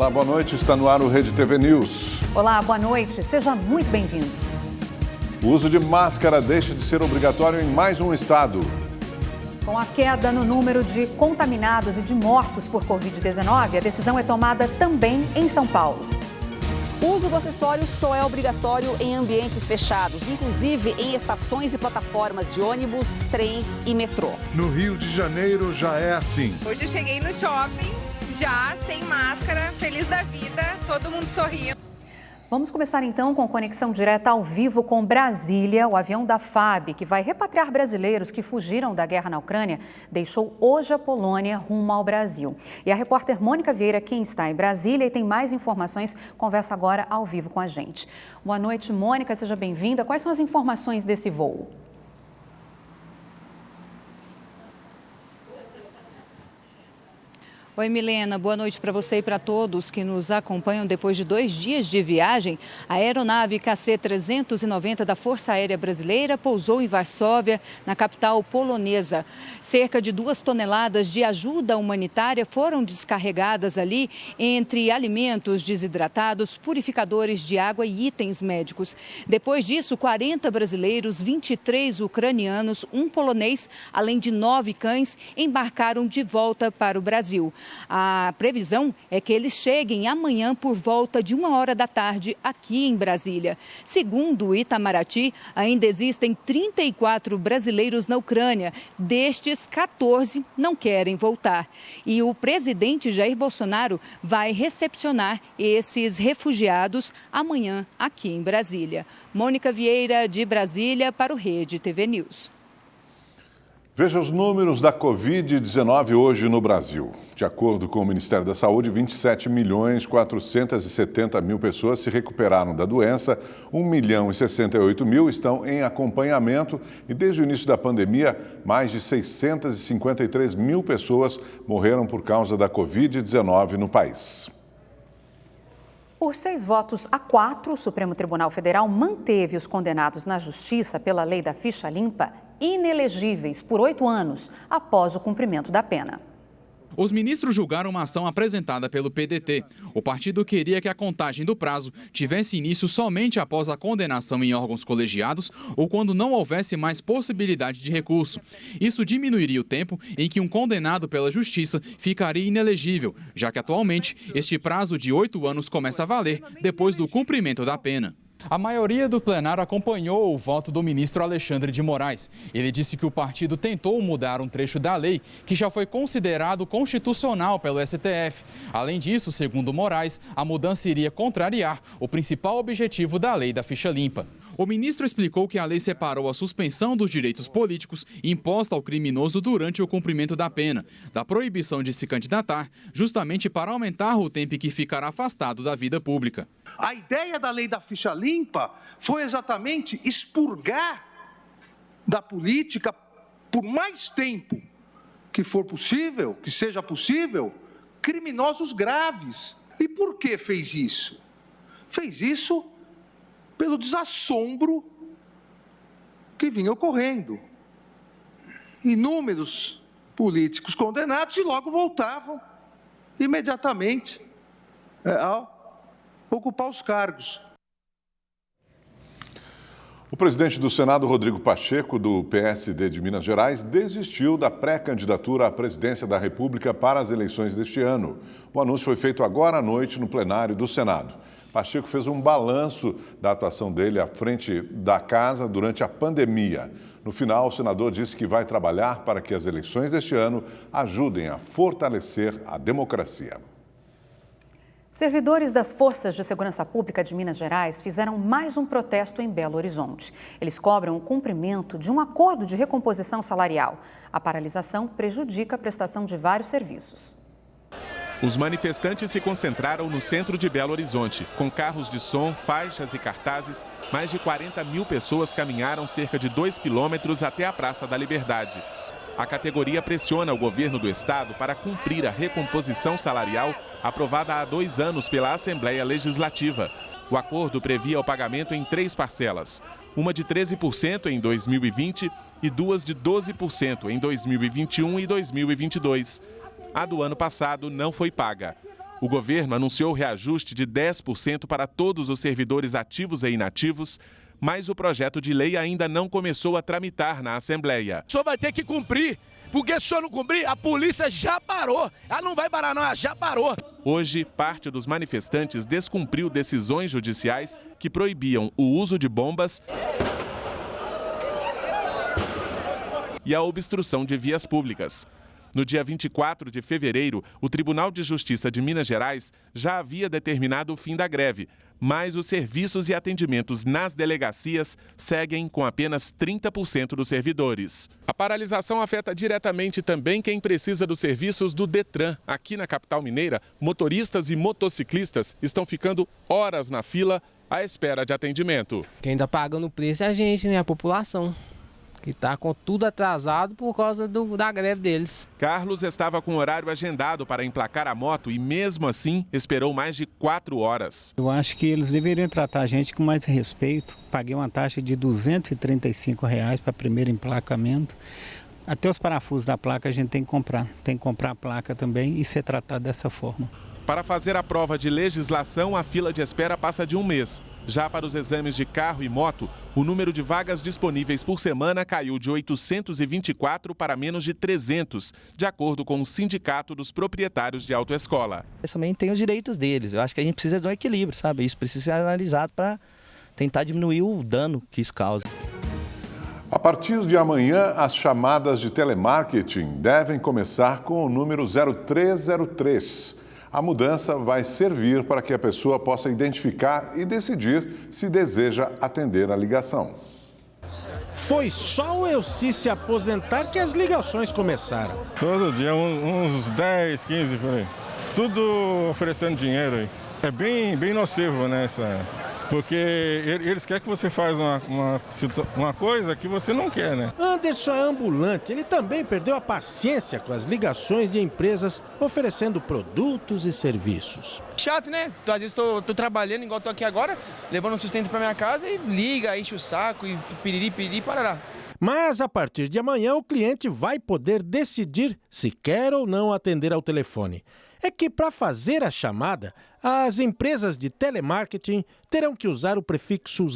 Olá, boa noite. Está no ar o Rede TV News. Olá, boa noite. Seja muito bem-vindo. O uso de máscara deixa de ser obrigatório em mais um estado. Com a queda no número de contaminados e de mortos por Covid-19, a decisão é tomada também em São Paulo. O uso do acessório só é obrigatório em ambientes fechados, inclusive em estações e plataformas de ônibus, trens e metrô. No Rio de Janeiro já é assim. Hoje eu cheguei no shopping, já sem máscara, feliz da vida, todo mundo sorrindo. Vamos começar então com conexão direta ao vivo com Brasília. O avião da FAB, que vai repatriar brasileiros que fugiram da guerra na Ucrânia, deixou hoje a Polônia rumo ao Brasil. E a repórter Mônica Vieira, quem está em Brasília e tem mais informações, conversa agora ao vivo com a gente. Boa noite, Mônica, seja bem-vinda. Quais são as informações desse voo? Oi, Milena. Boa noite para você e para todos que nos acompanham depois de 2 dias de viagem. A aeronave KC-390 da Força Aérea Brasileira pousou em Varsóvia, na capital polonesa. Cerca de 2 toneladas de ajuda humanitária foram descarregadas ali, entre alimentos desidratados, purificadores de água e itens médicos. Depois disso, 40 brasileiros, 23 ucranianos, 1 polonês, além de 9 cães, embarcaram de volta para o Brasil. A previsão é que eles cheguem amanhã por volta de 1h da tarde aqui em Brasília. Segundo o Itamaraty, ainda existem 34 brasileiros na Ucrânia. Destes, 14 não querem voltar. E o presidente Jair Bolsonaro vai recepcionar esses refugiados amanhã aqui em Brasília. Mônica Vieira, de Brasília, para o Rede TV News. Veja os números da Covid-19 hoje no Brasil. De acordo com o Ministério da Saúde, 27.470.000 pessoas se recuperaram da doença, 1.068.000 estão em acompanhamento e desde o início da pandemia, mais de 653.000 pessoas morreram por causa da Covid-19 no país. Por 6 votos a 4, o Supremo Tribunal Federal manteve os condenados na Justiça pela lei da ficha limpa inelegíveis por 8 anos após o cumprimento da pena. Os ministros julgaram uma ação apresentada pelo PDT. O partido queria que a contagem do prazo tivesse início somente após a condenação em órgãos colegiados ou quando não houvesse mais possibilidade de recurso. Isso diminuiria o tempo em que um condenado pela justiça ficaria inelegível, já que atualmente este prazo de 8 anos começa a valer depois do cumprimento da pena. A maioria do plenário acompanhou o voto do ministro Alexandre de Moraes. Ele disse que o partido tentou mudar um trecho da lei que já foi considerado constitucional pelo STF. Além disso, segundo Moraes, a mudança iria contrariar o principal objetivo da lei da ficha limpa. O ministro explicou que a lei separou a suspensão dos direitos políticos imposta ao criminoso durante o cumprimento da pena, da proibição de se candidatar, justamente para aumentar o tempo em que ficará afastado da vida pública. A ideia da lei da ficha limpa foi exatamente expurgar da política, por mais tempo que for possível, que seja possível, criminosos graves. E por que fez isso? Fez isso pelo desassombro que vinha ocorrendo. Inúmeros políticos condenados e logo voltavam imediatamente a ocupar os cargos. O presidente do Senado, Rodrigo Pacheco, do PSD de Minas Gerais, desistiu da pré-candidatura à presidência da República para as eleições deste ano. O anúncio foi feito agora à noite no plenário do Senado. Pacheco fez um balanço da atuação dele à frente da casa durante a pandemia. No final, o senador disse que vai trabalhar para que as eleições deste ano ajudem a fortalecer a democracia. Servidores das Forças de Segurança Pública de Minas Gerais fizeram mais um protesto em Belo Horizonte. Eles cobram o cumprimento de um acordo de recomposição salarial. A paralisação prejudica a prestação de vários serviços. Os manifestantes se concentraram no centro de Belo Horizonte. Com carros de som, faixas e cartazes, mais de 40.000 pessoas caminharam cerca de 2 quilômetros até a Praça da Liberdade. A categoria pressiona o governo do estado para cumprir a recomposição salarial aprovada há 2 anos pela Assembleia Legislativa. O acordo previa o pagamento em 3 parcelas, uma de 13% em 2020 e 2 de 12% em 2021 e 2022. A do ano passado não foi paga. O governo anunciou reajuste de 10% para todos os servidores ativos e inativos, mas o projeto de lei ainda não começou a tramitar na Assembleia. O senhor vai ter que cumprir, porque se o senhor não cumprir, a polícia já parou. Ela não vai parar não, ela já parou. Hoje, parte dos manifestantes descumpriu decisões judiciais que proibiam o uso de bombas e a obstrução de vias públicas. No dia 24 de fevereiro, o Tribunal de Justiça de Minas Gerais já havia determinado o fim da greve, mas os serviços e atendimentos nas delegacias seguem com apenas 30% dos servidores. A paralisação afeta diretamente também quem precisa dos serviços do Detran. Aqui na capital mineira, motoristas e motociclistas estão ficando horas na fila à espera de atendimento. Quem está pagando o preço é a gente, né? A população, que está com tudo atrasado por causa da greve deles. Carlos estava com horário agendado para emplacar a moto e, mesmo assim, esperou mais de 4 horas. Eu acho que eles deveriam tratar a gente com mais respeito. Paguei uma taxa de R$ 235 para primeiro emplacamento. Até os parafusos da placa a gente tem que comprar. Tem que comprar a placa também e ser tratado dessa forma. Para fazer a prova de legislação, a fila de espera passa de 1 mês. Já para os exames de carro e moto, o número de vagas disponíveis por semana caiu de 824 para menos de 300, de acordo com o Sindicato dos Proprietários de Autoescola. Eles também têm os direitos deles. Eu acho que a gente precisa de um equilíbrio, sabe? Isso precisa ser analisado para tentar diminuir o dano que isso causa. A partir de amanhã, as chamadas de telemarketing devem começar com o número 0303. A mudança vai servir para que a pessoa possa identificar e decidir se deseja atender a ligação. Foi só o Elci se aposentar que as ligações começaram. Todo dia, uns 10, 15 por aí. Tudo oferecendo dinheiro aí. É bem nocivo, né? Porque eles querem que você faça uma coisa que você não quer, né? Anderson é ambulante. Ele também perdeu a paciência com as ligações de empresas oferecendo produtos e serviços. Chato, né? Às vezes tô trabalhando, igual tô aqui agora, levando um sustento para minha casa e liga, enche o saco e piriri, parará. Mas a partir de amanhã o cliente vai poder decidir se quer ou não atender ao telefone. É que para fazer a chamada, as empresas de telemarketing terão que usar o prefixo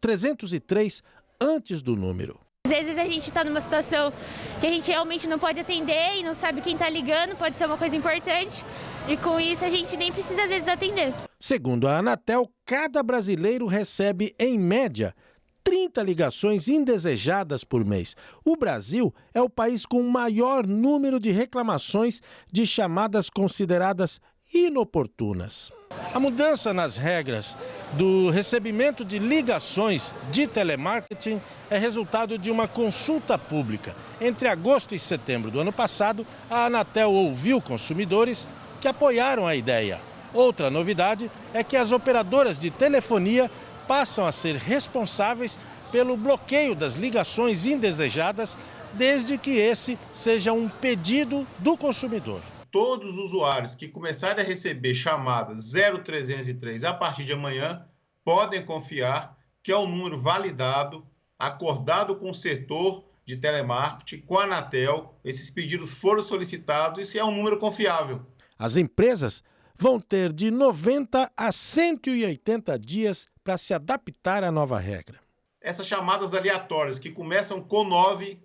0303 antes do número. Às vezes a gente está numa situação que a gente realmente não pode atender e não sabe quem está ligando, pode ser uma coisa importante, e com isso a gente nem precisa às vezes atender. Segundo a Anatel, cada brasileiro recebe, em média, 30 ligações indesejadas por mês. O Brasil é o país com o maior número de reclamações de chamadas consideradas inoportunas. A mudança nas regras do recebimento de ligações de telemarketing é resultado de uma consulta pública. Entre agosto e setembro do ano passado, a Anatel ouviu consumidores que apoiaram a ideia. Outra novidade é que as operadoras de telefonia passam a ser responsáveis pelo bloqueio das ligações indesejadas, desde que esse seja um pedido do consumidor. Todos os usuários que começarem a receber chamadas 0303 a partir de amanhã podem confiar que é um número validado, acordado com o setor de telemarketing, com a Anatel. Esses pedidos foram solicitados e é um número confiável. As empresas vão ter de 90 a 180 dias para se adaptar à nova regra. Essas chamadas aleatórias que começam com 9,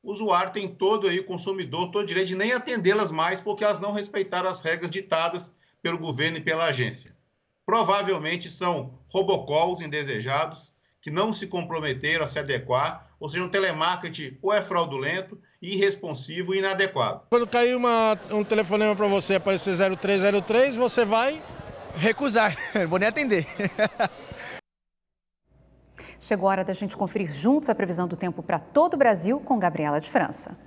o usuário tem todo aí, o consumidor, todo direito de nem atendê-las mais porque elas não respeitaram as regras ditadas pelo governo e pela agência. Provavelmente são robocalls indesejados que não se comprometeram a se adequar, ou seja, um telemarketing ou é fraudulento, irresponsivo e inadequado. Quando cair um telefonema para você aparecer 0303, você vai recusar, não vou nem atender. Chegou a hora da gente conferir juntos a previsão do tempo para todo o Brasil com Gabriela de França.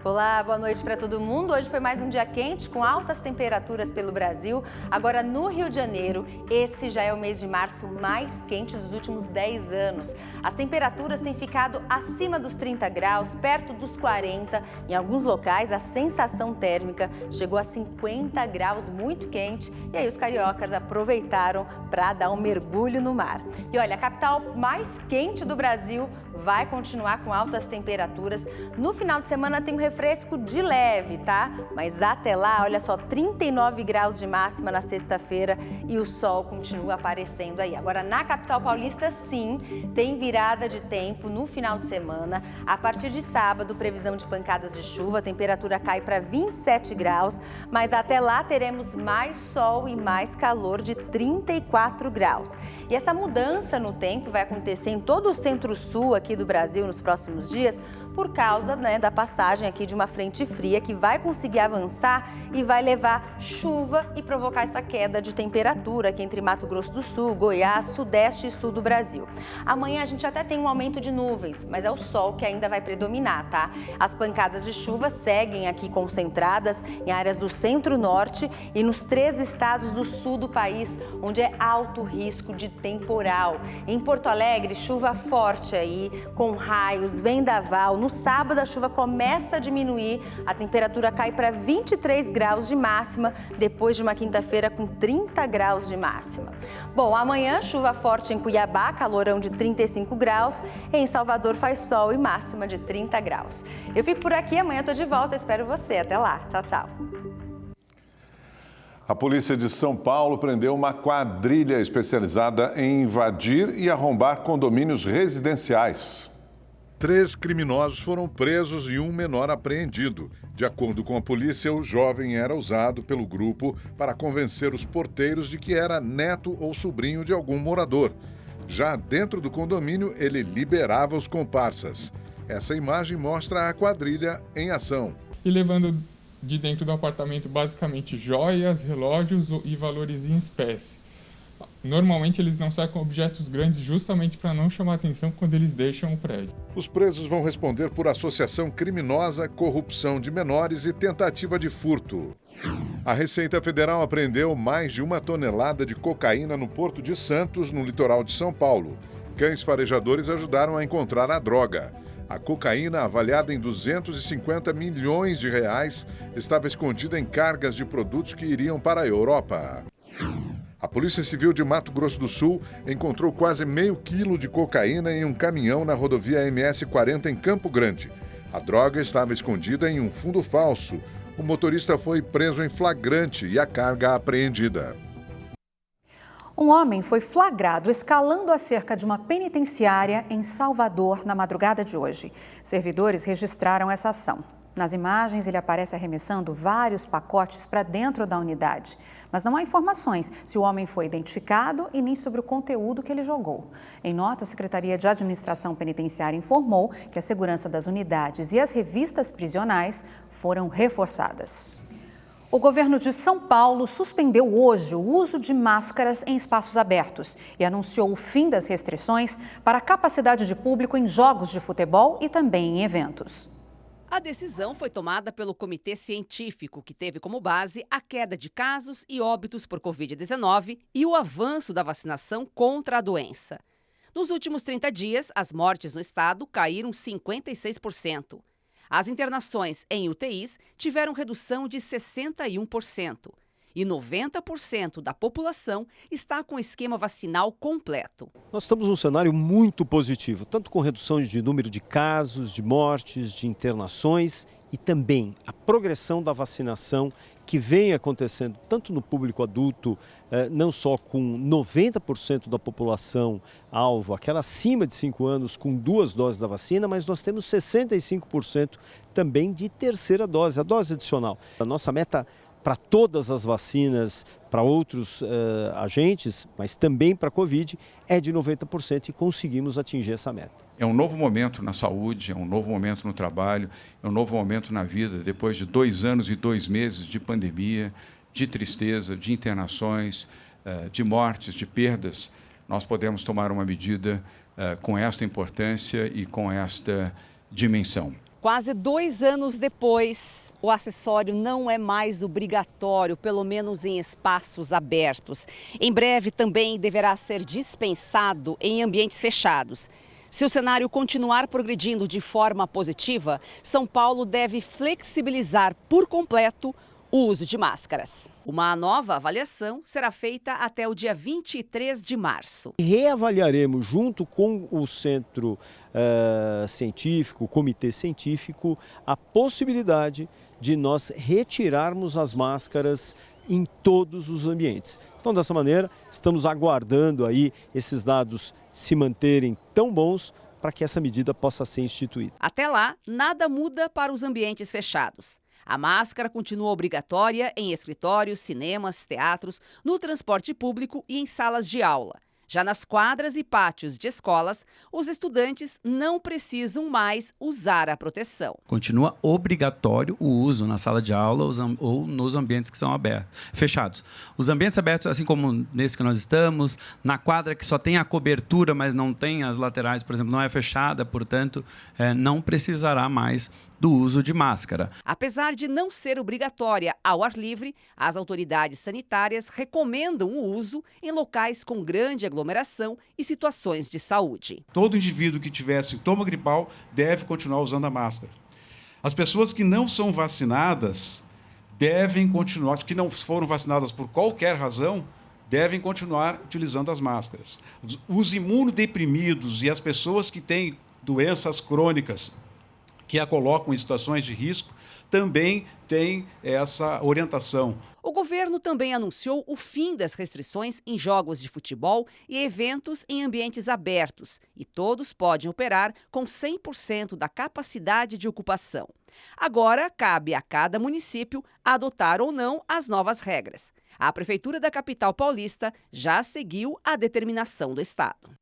Olá, boa noite para todo mundo. Hoje foi mais um dia quente, com altas temperaturas pelo Brasil. Agora, no Rio de Janeiro, esse já é o mês de março mais quente dos últimos 10 anos. As temperaturas têm ficado acima dos 30 graus, perto dos 40. Em alguns locais, a sensação térmica chegou a 50 graus, muito quente. E aí os cariocas aproveitaram para dar um mergulho no mar. E olha, a capital mais quente do Brasil vai continuar com altas temperaturas. No final de semana tem um refresco de leve, tá? Mas até lá, olha só, 39 graus de máxima na sexta-feira e o sol continua aparecendo aí. Agora, na capital paulista, sim, tem virada de tempo no final de semana. A partir de sábado, previsão de pancadas de chuva, a temperatura cai para 27 graus, mas até lá teremos mais sol e mais calor de 34 graus. E essa mudança no tempo vai acontecer em todo o centro-sul aqui do Brasil nos próximos dias, por causa da passagem aqui de uma frente fria que vai conseguir avançar e vai levar chuva e provocar essa queda de temperatura aqui entre Mato Grosso do Sul, Goiás, Sudeste e Sul do Brasil. Amanhã a gente até tem um aumento de nuvens, mas é o sol que ainda vai predominar, tá? As pancadas de chuva seguem aqui concentradas em áreas do centro-norte e nos 3 estados do sul do país, onde é alto risco de temporal. Em Porto Alegre, chuva forte aí, com raios, vendaval. No sábado, a chuva começa a diminuir, a temperatura cai para 23 graus de máxima, depois de uma quinta-feira com 30 graus de máxima. Bom, amanhã, chuva forte em Cuiabá, calorão de 35 graus. Em Salvador faz sol e máxima de 30 graus. Eu fico por aqui, amanhã estou de volta, espero você. Até lá, tchau, tchau. A polícia de São Paulo prendeu uma quadrilha especializada em invadir e arrombar condomínios residenciais. 3 criminosos foram presos e um menor apreendido. De acordo com a polícia, o jovem era usado pelo grupo para convencer os porteiros de que era neto ou sobrinho de algum morador. Já dentro do condomínio, ele liberava os comparsas. Essa imagem mostra a quadrilha em ação. E levando de dentro do apartamento basicamente joias, relógios e valores em espécie. Normalmente eles não saem com objetos grandes justamente para não chamar atenção quando eles deixam o prédio. Os presos vão responder por associação criminosa, corrupção de menores e tentativa de furto. A Receita Federal apreendeu mais de 1 tonelada de cocaína no Porto de Santos, no litoral de São Paulo. Cães farejadores ajudaram a encontrar a droga. A cocaína, avaliada em 250 milhões de reais, estava escondida em cargas de produtos que iriam para a Europa. A Polícia Civil de Mato Grosso do Sul encontrou quase meio quilo de cocaína em um caminhão na rodovia MS-40 em Campo Grande. A droga estava escondida em um fundo falso. O motorista foi preso em flagrante e a carga apreendida. Um homem foi flagrado escalando a cerca de uma penitenciária em Salvador na madrugada de hoje. Servidores registraram essa ação. Nas imagens, ele aparece arremessando vários pacotes para dentro da unidade. Mas não há informações se o homem foi identificado e nem sobre o conteúdo que ele jogou. Em nota, a Secretaria de Administração Penitenciária informou que a segurança das unidades e as revistas prisionais foram reforçadas. O governo de São Paulo suspendeu hoje o uso de máscaras em espaços abertos e anunciou o fim das restrições para a capacidade de público em jogos de futebol e também em eventos. A decisão foi tomada pelo Comitê Científico, que teve como base a queda de casos e óbitos por Covid-19 e o avanço da vacinação contra a doença. Nos últimos 30 dias, as mortes no estado caíram 56%. As internações em UTIs tiveram redução de 61%. E 90% da população está com o esquema vacinal completo. Nós estamos num cenário muito positivo, tanto com redução de número de casos, de mortes, de internações e também a progressão da vacinação que vem acontecendo tanto no público adulto, não só com 90% da população alvo, aquela acima de 5 anos com 2 doses da vacina, mas nós temos 65% também de terceira dose, a dose adicional. A nossa meta para todas as vacinas, para outros agentes, mas também para a Covid, é de 90% e conseguimos atingir essa meta. É um novo momento na saúde, é um novo momento no trabalho, é um novo momento na vida, depois de 2 anos e 2 meses de pandemia, de tristeza, de internações, de mortes, de perdas. Nós podemos tomar uma medida com esta importância e com esta dimensão. Quase 2 anos depois, o acessório não é mais obrigatório, pelo menos em espaços abertos. Em breve também deverá ser dispensado em ambientes fechados. Se o cenário continuar progredindo de forma positiva, São Paulo deve flexibilizar por completo o uso de máscaras. Uma nova avaliação será feita até o dia 23 de março. Reavaliaremos junto com o centro científico, o comitê científico, a possibilidade de nós retirarmos as máscaras em todos os ambientes. Então, dessa maneira, estamos aguardando aí esses dados se manterem tão bons para que essa medida possa ser instituída. Até lá, nada muda para os ambientes fechados. A máscara continua obrigatória em escritórios, cinemas, teatros, no transporte público e em salas de aula. Já nas quadras e pátios de escolas, os estudantes não precisam mais usar a proteção. Continua obrigatório o uso na sala de aula ou nos ambientes que são fechados. Os ambientes abertos, assim como nesse que nós estamos, na quadra que só tem a cobertura, mas não tem as laterais, por exemplo, não é fechada, portanto, não precisará mais do uso de máscara. Apesar de não ser obrigatória ao ar livre, as autoridades sanitárias recomendam o uso em locais com grande aglomeração e situações de saúde. Todo indivíduo que tiver sintoma gripal deve continuar usando a máscara. As pessoas que não são vacinadas devem continuar, que não foram vacinadas por qualquer razão, devem continuar utilizando as máscaras. Os imunodeprimidos e as pessoas que têm doenças crônicas que a colocam em situações de risco, também tem essa orientação. O governo também anunciou o fim das restrições em jogos de futebol e eventos em ambientes abertos, e todos podem operar com 100% da capacidade de ocupação. Agora, cabe a cada município adotar ou não as novas regras. A Prefeitura da capital paulista já seguiu a determinação do Estado.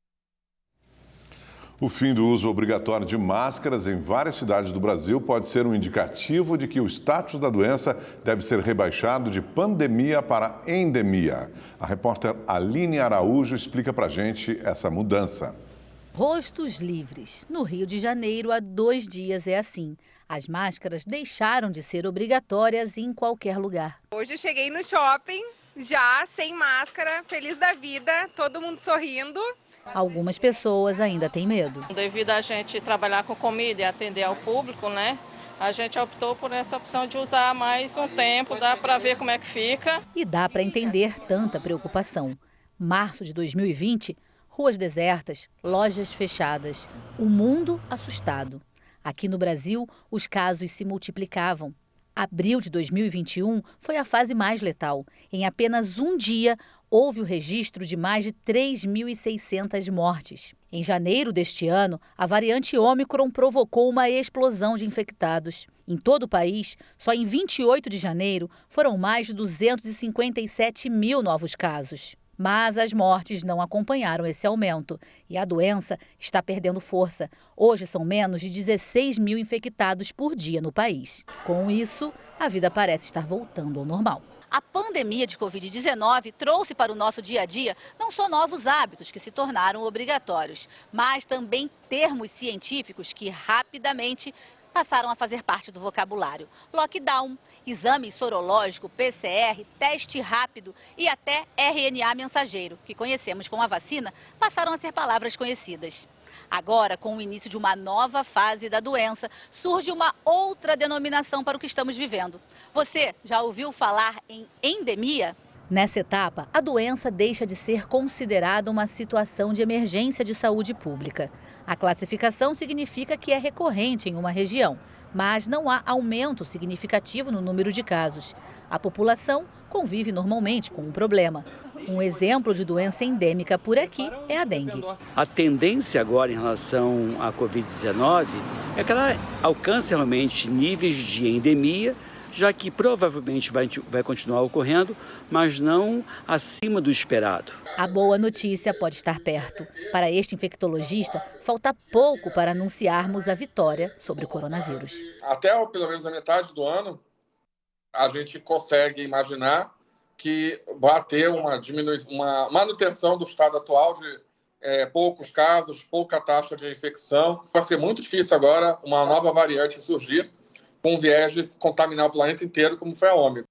O fim do uso obrigatório de máscaras em várias cidades do Brasil pode ser um indicativo de que o status da doença deve ser rebaixado de pandemia para endemia. A repórter Aline Araújo explica pra gente essa mudança. Rostos livres. No Rio de Janeiro, há 2 dias é assim. As máscaras deixaram de ser obrigatórias em qualquer lugar. Hoje eu cheguei no shopping, já sem máscara, feliz da vida, todo mundo sorrindo. Algumas pessoas ainda têm medo. Devido a gente trabalhar com comida e atender ao público, né? A gente optou por essa opção de usar mais um tempo, dá para ver como é que fica. E dá para entender tanta preocupação. Março de 2020, ruas desertas, lojas fechadas, o mundo assustado. Aqui no Brasil, os casos se multiplicavam. Abril de 2021 foi a fase mais letal. Em apenas um dia, houve o registro de mais de 3.600 mortes. Em janeiro deste ano, a variante Ômicron provocou uma explosão de infectados. Em todo o país, só em 28 de janeiro, foram mais de 257 mil novos casos. Mas as mortes não acompanharam esse aumento e a doença está perdendo força. Hoje são menos de 16 mil infectados por dia no país. Com isso, a vida parece estar voltando ao normal. A pandemia de Covid-19 trouxe para o nosso dia a dia não só novos hábitos que se tornaram obrigatórios, mas também termos científicos que rapidamente passaram a fazer parte do vocabulário. Lockdown, exame sorológico, PCR, teste rápido e até RNA mensageiro, que conhecemos com a vacina, passaram a ser palavras conhecidas. Agora, com o início de uma nova fase da doença, surge uma outra denominação para o que estamos vivendo. Você já ouviu falar em endemia? Nessa etapa, a doença deixa de ser considerada uma situação de emergência de saúde pública. A classificação significa que é recorrente em uma região, mas não há aumento significativo no número de casos. A população convive normalmente com o problema. Um exemplo de doença endêmica por aqui é a dengue. A tendência agora em relação à Covid-19 é que ela alcance realmente níveis de endemia, já que provavelmente vai continuar ocorrendo, mas não acima do esperado. A boa notícia pode estar perto. Para este infectologista, falta pouco para anunciarmos a vitória sobre o coronavírus. Até pelo menos a metade do ano, a gente consegue imaginar que vai ter uma manutenção do estado atual de poucos casos, pouca taxa de infecção. Vai ser muito difícil agora uma nova variante surgir, com viés de contaminar o planeta inteiro, como foi a Ômicron.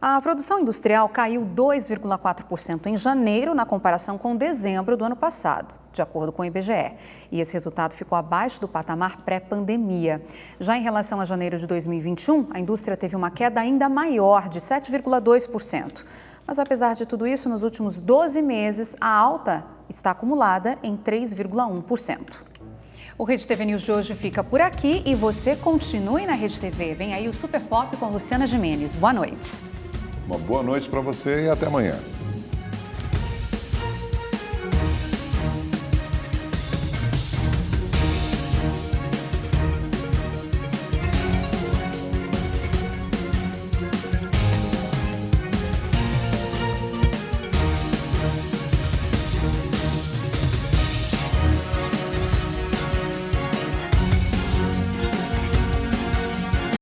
A produção industrial caiu 2,4% em janeiro, na comparação com dezembro do ano passado. de acordo com o IBGE. E esse resultado ficou abaixo do patamar pré-pandemia. Já em relação a janeiro de 2021, a indústria teve uma queda ainda maior, de 7,2%. Mas apesar de tudo isso, nos últimos 12 meses, a alta está acumulada em 3,1%. O Rede TV News de hoje fica por aqui e você continue na Rede TV. Vem aí o Super Pop com Luciana Gimenez. Boa noite. Uma boa noite para você e até amanhã.